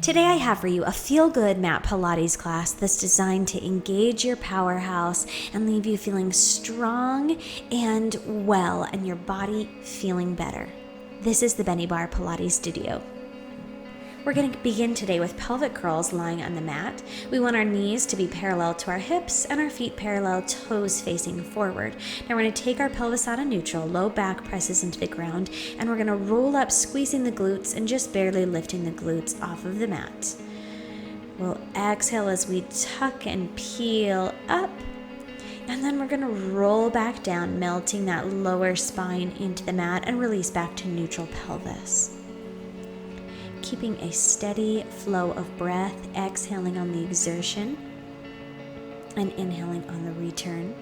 Today I have for you a feel-good mat Pilates class that's designed to engage your powerhouse and leave you feeling strong and well and your body feeling better. This is the Benniebarrefitness Pilates Studio. We're going to begin today with pelvic curls lying on the mat. We want our knees to be parallel to our hips and our feet parallel, toes facing forward. Now we're going to take our pelvis out of neutral, low back presses into the ground, and we're going to roll up, squeezing the glutes and just barely lifting the glutes off of the mat. We'll exhale as we tuck and peel up, and then we're going to roll back down, melting that lower spine into the mat and release back to neutral pelvis. Keeping a steady flow of breath, exhaling on the exertion and inhaling on the return.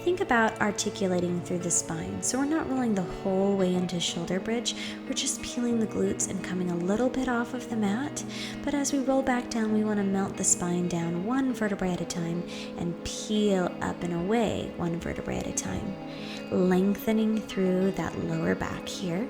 Think about articulating through the spine. So we're not rolling the whole way into shoulder bridge. We're just peeling the glutes and coming a little bit off of the mat. But as we roll back down, we want to melt the spine down one vertebrae at a time and peel up and away one vertebrae at a time, lengthening through that lower back here.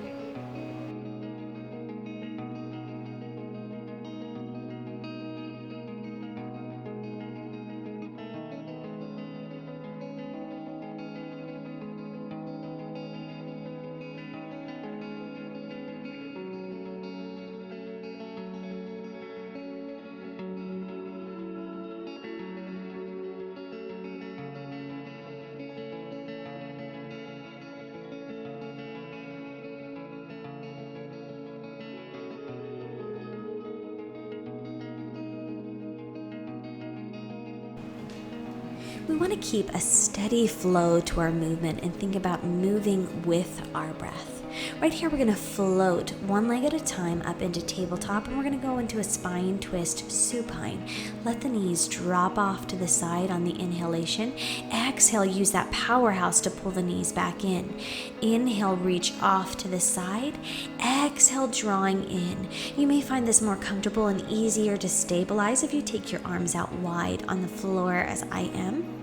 We want to keep a steady flow to our movement and think about moving with our breath. Right here, we're going to float one leg at a time up into tabletop, and we're going to go into a spine twist supine. Let the knees drop off to the side on the inhalation. Exhale, use that powerhouse to pull the knees back in. Inhale, reach off to the side. Exhale, drawing in. You may find this more comfortable and easier to stabilize if you take your arms out wide on the floor as I am.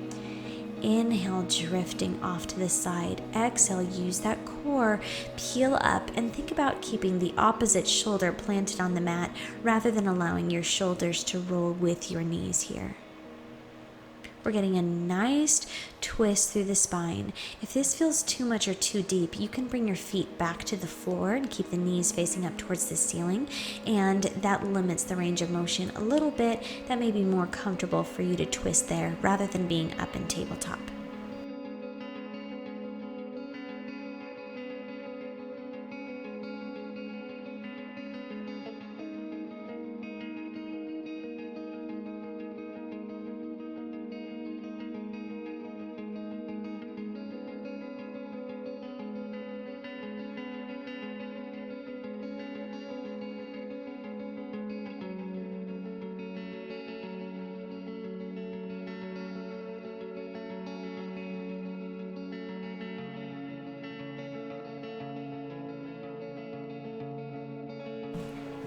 Inhale, drifting off to the side. Exhale, use that core, peel up, and think about keeping the opposite shoulder planted on the mat rather than allowing your shoulders to roll with your knees here. We're getting a nice twist through the spine. If this feels too much or too deep, you can bring your feet back to the floor and keep the knees facing up towards the ceiling, and that limits the range of motion a little bit. That may be more comfortable for you to twist there rather than being up in tabletop.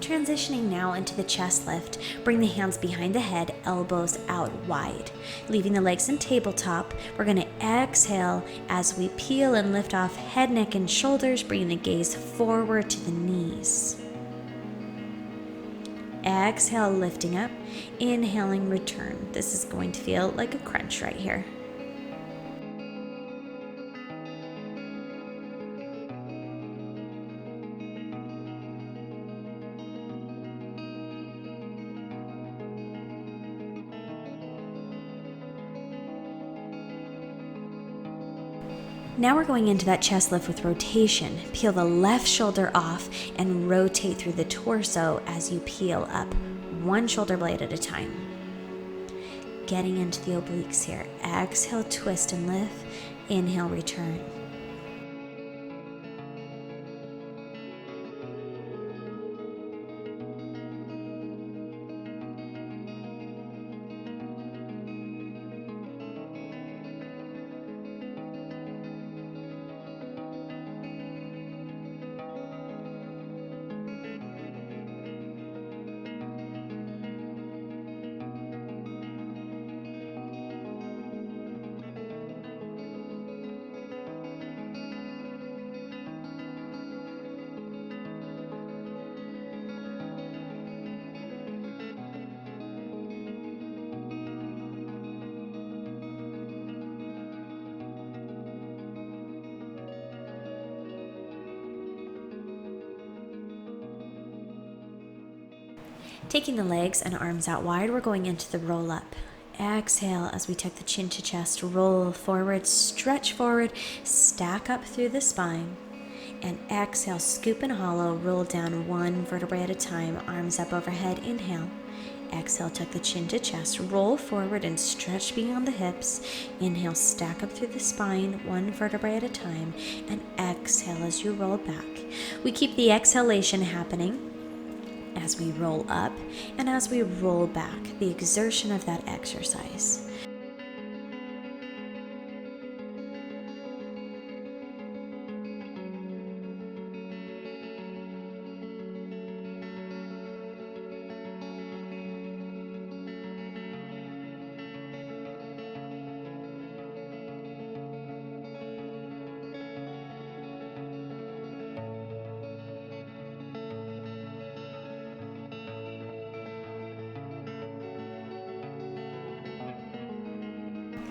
Transitioning now into the chest lift, bring the hands behind the head, elbows out wide. Leaving the legs in tabletop, we're going to exhale as we peel and lift off head, neck, and shoulders, bringing the gaze forward to the knees. Exhale, lifting up. Inhaling, return. This is going to feel like a crunch right here. Now we're going into that chest lift with rotation. Peel the left shoulder off and rotate through the torso as you peel up, one shoulder blade at a time. Getting into the obliques here. Exhale, twist and lift. Inhale, return. Taking the legs and arms out wide, we're going into the roll up. Exhale as we tuck the chin to chest, roll forward, stretch forward, stack up through the spine. And exhale, scoop and hollow, roll down one vertebrae at a time, arms up overhead, inhale. Exhale, tuck the chin to chest, roll forward and stretch beyond the hips. Inhale, stack up through the spine, one vertebrae at a time, and exhale as you roll back. We keep the exhalation happening as we roll up and as we roll back, the exertion of that exercise.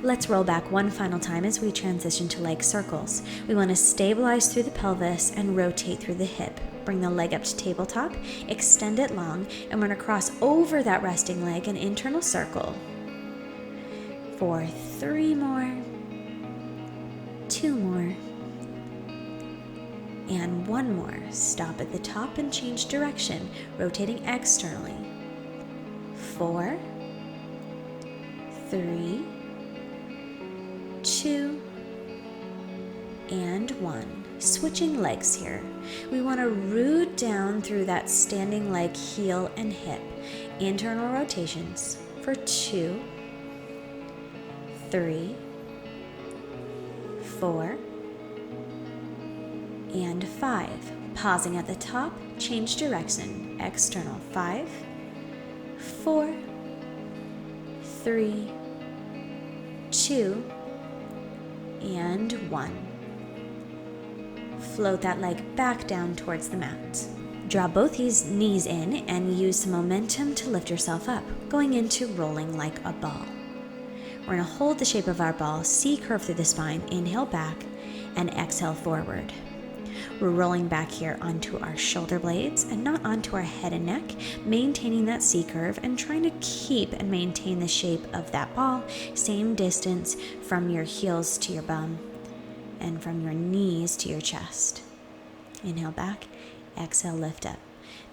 Let's roll back one final time as we transition to leg circles. We want to stabilize through the pelvis and rotate through the hip. Bring the leg up to tabletop, extend it long, and we're going to cross over that resting leg, an internal circle. For 3 more, 2 more, and 1 more. Stop at the top and change direction, rotating externally. 4, 3, 2, and 1. Switching legs here. We want to root down through that standing leg, heel and hip. Internal rotations for 2, 3, 4, and 5. Pausing at the top, change direction. External. 5, 4, 3, 2, and 1. Float that leg back down towards the mat. Draw both these knees in and use some momentum to lift yourself up, going into rolling like a ball. We're going to hold the shape of our ball, C-curve through the spine, inhale back, and exhale forward. We're rolling back here onto our shoulder blades and not onto our head and neck, maintaining that C-curve and trying to keep and maintain the shape of that ball, same distance from your heels to your bum and from your knees to your chest. Inhale back, exhale, lift up.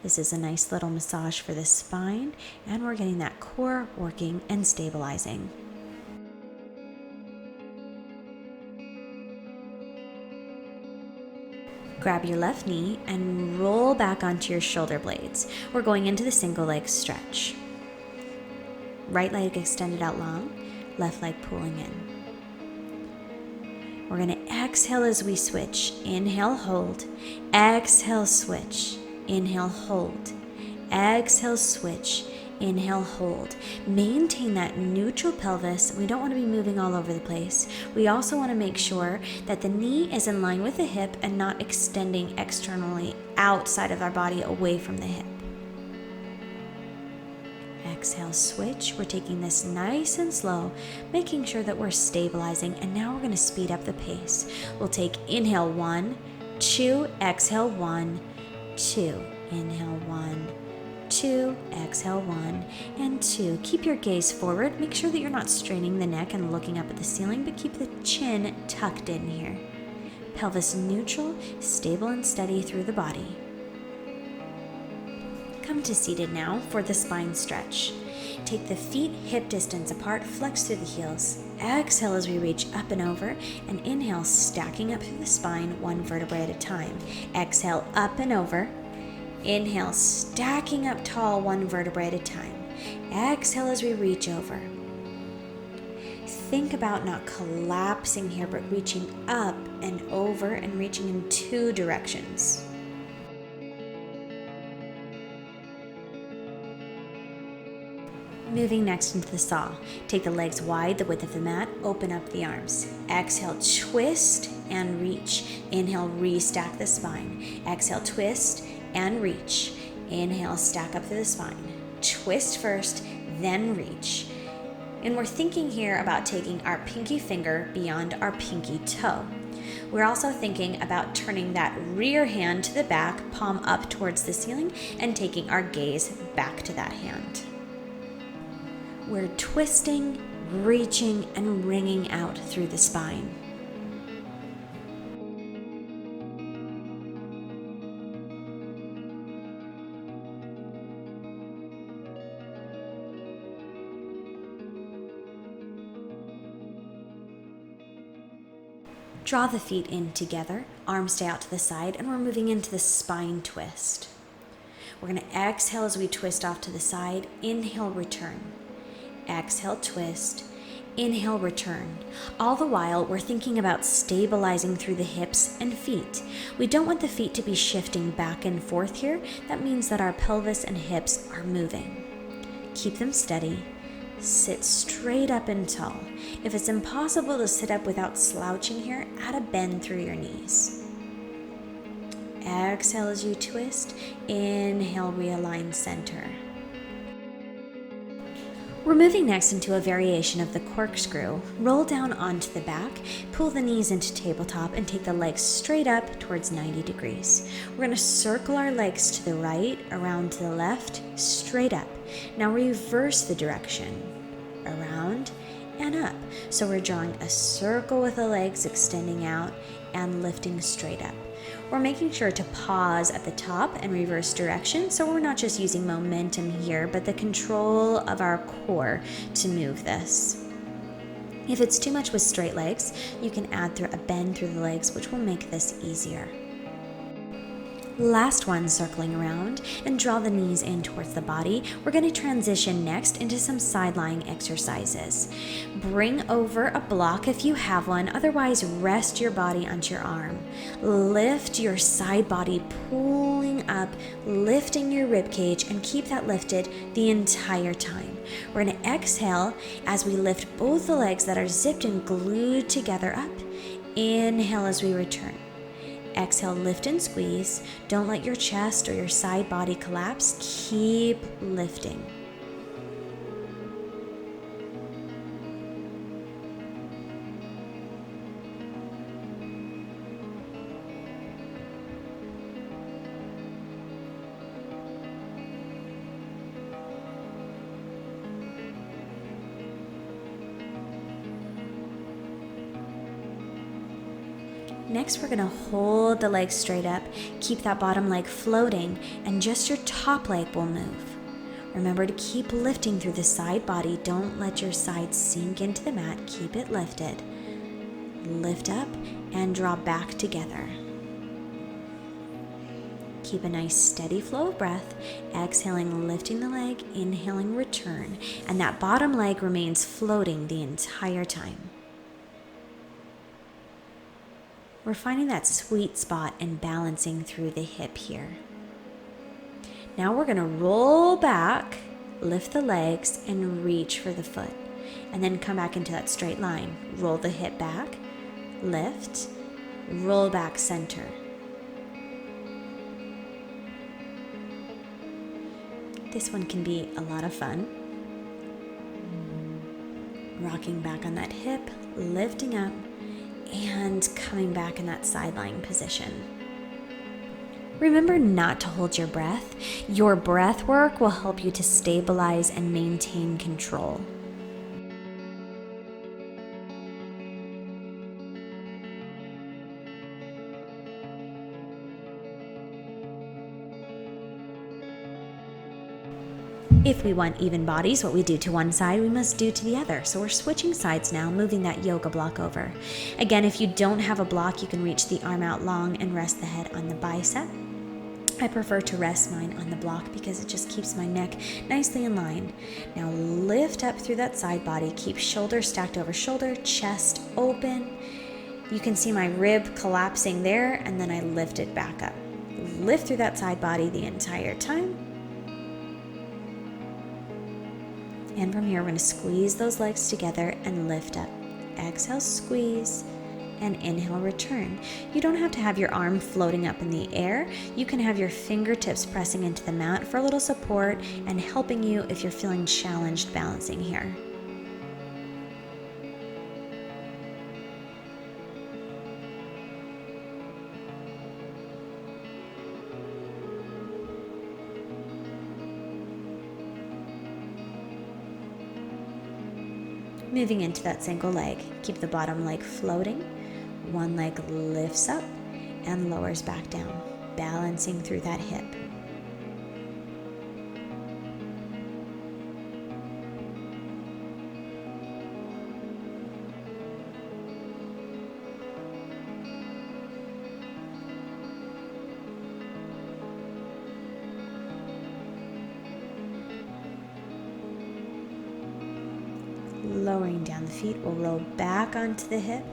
This is a nice little massage for the spine, and we're getting that core working and stabilizing. Grab your left knee and roll back onto your shoulder blades. We're going into the single leg stretch. Right leg extended out long, left leg pulling in. We're going to exhale as we switch. Inhale, hold. Exhale, switch. Inhale, hold. Exhale, switch. Inhale, hold. Maintain that neutral pelvis. We don't want to be moving all over the place. We also want to make sure that the knee is in line with the hip and not extending externally outside of our body away from the hip. Exhale, switch. We're taking this nice and slow, making sure that we're stabilizing, and now we're going to speed up the pace. We'll take inhale 1, 2, exhale 1, 2, inhale 1, 2, exhale 1, and 2. Keep your gaze forward. Make sure that you're not straining the neck and looking up at the ceiling, but keep the chin tucked in here. Pelvis neutral, stable and steady through the body. Come to seated now for the spine stretch. Take the feet hip distance apart, flex through the heels. Exhale as we reach up and over, and inhale, stacking up through the spine, one vertebrae at a time. Exhale, up and over. Inhale, stacking up tall, one vertebrae at a time. Exhale as we reach over. Think about not collapsing here, but reaching up and over and reaching in 2 directions. Moving next into the saw. Take the legs wide, the width of the mat, open up the arms. Exhale, twist and reach. Inhale, restack the spine. Exhale, twist and reach. Inhale, stack up through the spine. Twist first, then reach. And we're thinking here about taking our pinky finger beyond our pinky toe. We're also thinking about turning that rear hand to the back, palm up towards the ceiling, and taking our gaze back to that hand. We're twisting, reaching, and wringing out through the spine. Draw the feet in together, arms stay out to the side, and we're moving into the spine twist. We're going to exhale as we twist off to the side, inhale, return. Exhale, twist, inhale, return. All the while, we're thinking about stabilizing through the hips and feet. We don't want the feet to be shifting back and forth here. That means that our pelvis and hips are moving. Keep them steady. Sit straight up and tall. If it's impossible to sit up without slouching here, add a bend through your knees. Exhale as you twist. Inhale, realign center. We're moving next into a variation of the corkscrew. Roll down onto the back, pull the knees into tabletop, and take the legs straight up towards 90 degrees. We're going to circle our legs to the right, around to the left, straight up. Now reverse the direction, around and up. So we're drawing a circle with the legs extending out and lifting straight up. We're making sure to pause at the top and reverse direction, so we're not just using momentum here, but the control of our core to move this. If it's too much with straight legs, you can add a bend through the legs, which will make this easier. Last one, circling around, and draw the knees in towards the body. We're going to transition next into some side lying exercises. Bring over a block if you have one, otherwise rest your body onto your arm. Lift your side body, pulling up, lifting your rib cage, and keep that lifted the entire time. We're going to exhale as we lift both the legs that are zipped and glued together up. Inhale as we return. Exhale, lift and squeeze. Don't let your chest or your side body collapse. Keep lifting. Next, we're going to hold the legs straight up, keep that bottom leg floating, and just your top leg will move. Remember to keep lifting through the side body. Don't let your side sink into the mat. Keep it lifted. Lift up and draw back together. Keep a nice steady flow of breath. Exhaling, lifting the leg, inhaling, return. And that bottom leg remains floating the entire time. We're finding that sweet spot and balancing through the hip here. Now we're going to roll back, lift the legs, and reach for the foot. And then come back into that straight line. Roll the hip back, lift, roll back, center. This one can be a lot of fun. Rocking back on that hip, lifting up, and coming back in that side lying position. Remember not to hold your breath. Your breath work will help you to stabilize and maintain control. If we want even bodies, what we do to one side, we must do to the other. So we're switching sides now, moving that yoga block over. Again, if you don't have a block, you can reach the arm out long and rest the head on the bicep. I prefer to rest mine on the block because it just keeps my neck nicely in line. Now lift up through that side body. Keep shoulder stacked over shoulder, chest open. You can see my rib collapsing there, and then I lift it back up. Lift through that side body the entire time. And from here, we're going to squeeze those legs together and lift up. Exhale, squeeze, and inhale, return. You don't have to have your arm floating up in the air. You can have your fingertips pressing into the mat for a little support and helping you if you're feeling challenged balancing here. Moving into that single leg, keep the bottom leg floating. One leg lifts up and lowers back down, balancing through that hip. Lowering down the feet, we'll roll back onto the hip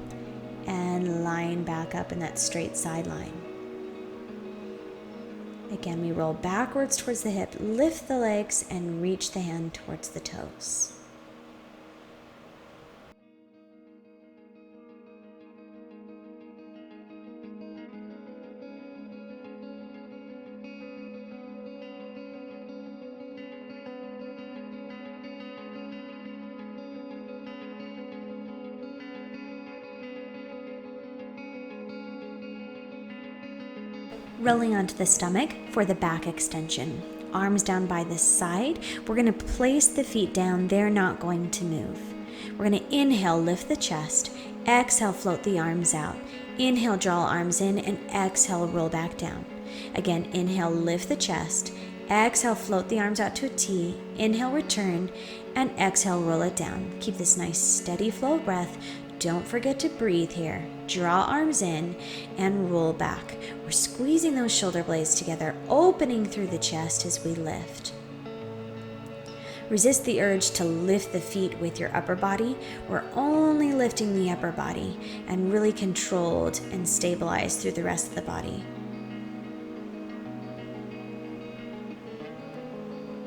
and line back up in that straight side line. Again, we roll backwards towards the hip, lift the legs, and reach the hand towards the toes. Rolling onto the stomach for the back extension. Arms down by the side. We're going to place the feet down. They're not going to move. We're going to inhale, lift the chest. Exhale, float the arms out. Inhale, draw arms in, and exhale, roll back down. Again, inhale, lift the chest. Exhale, float the arms out to a T. Inhale, return, and exhale, roll it down. Keep this nice steady flow of breath. Don't forget to breathe here. Draw arms in and roll back. We're squeezing those shoulder blades together, opening through the chest as we lift. Resist the urge to lift the feet with your upper body. We're only lifting the upper body and really controlled and stabilized through the rest of the body.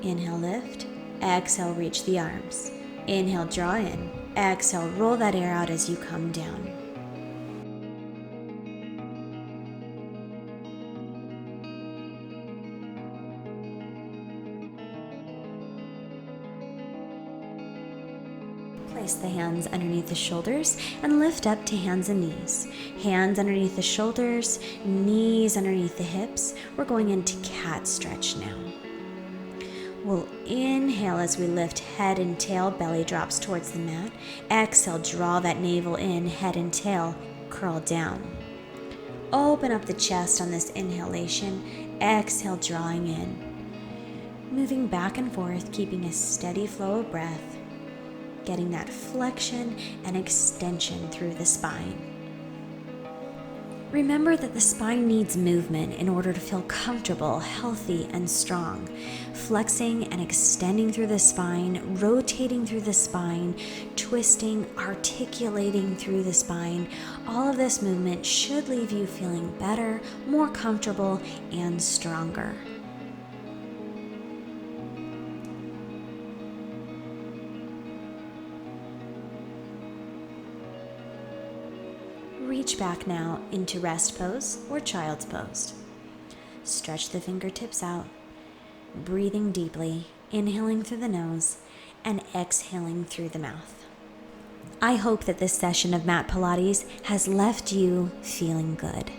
Inhale, lift. Exhale, reach the arms. Inhale, draw in. Exhale, roll that air out as you come down. Place the hands underneath the shoulders and lift up to hands and knees. Hands underneath the shoulders, knees underneath the hips. We're going into cat stretch now. We'll inhale as we lift head and tail, belly drops towards the mat. Exhale, draw that navel in, head and tail, curl down. Open up the chest on this inhalation. Exhale, drawing in. Moving back and forth, keeping a steady flow of breath. Getting that flexion and extension through the spine. Remember that the spine needs movement in order to feel comfortable, healthy, and strong. Flexing and extending through the spine, rotating through the spine, twisting, articulating through the spine. All of this movement should leave you feeling better, more comfortable, and stronger. Reach back now into rest pose or child's pose. Stretch the fingertips out, breathing deeply, inhaling through the nose and exhaling through the mouth. I hope that this session of mat Pilates has left you feeling good.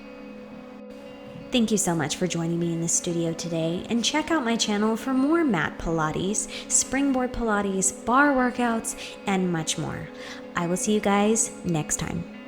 Thank you so much for joining me in the studio today, and check out my channel for more mat Pilates, springboard Pilates, bar workouts, and much more. I will see you guys next time.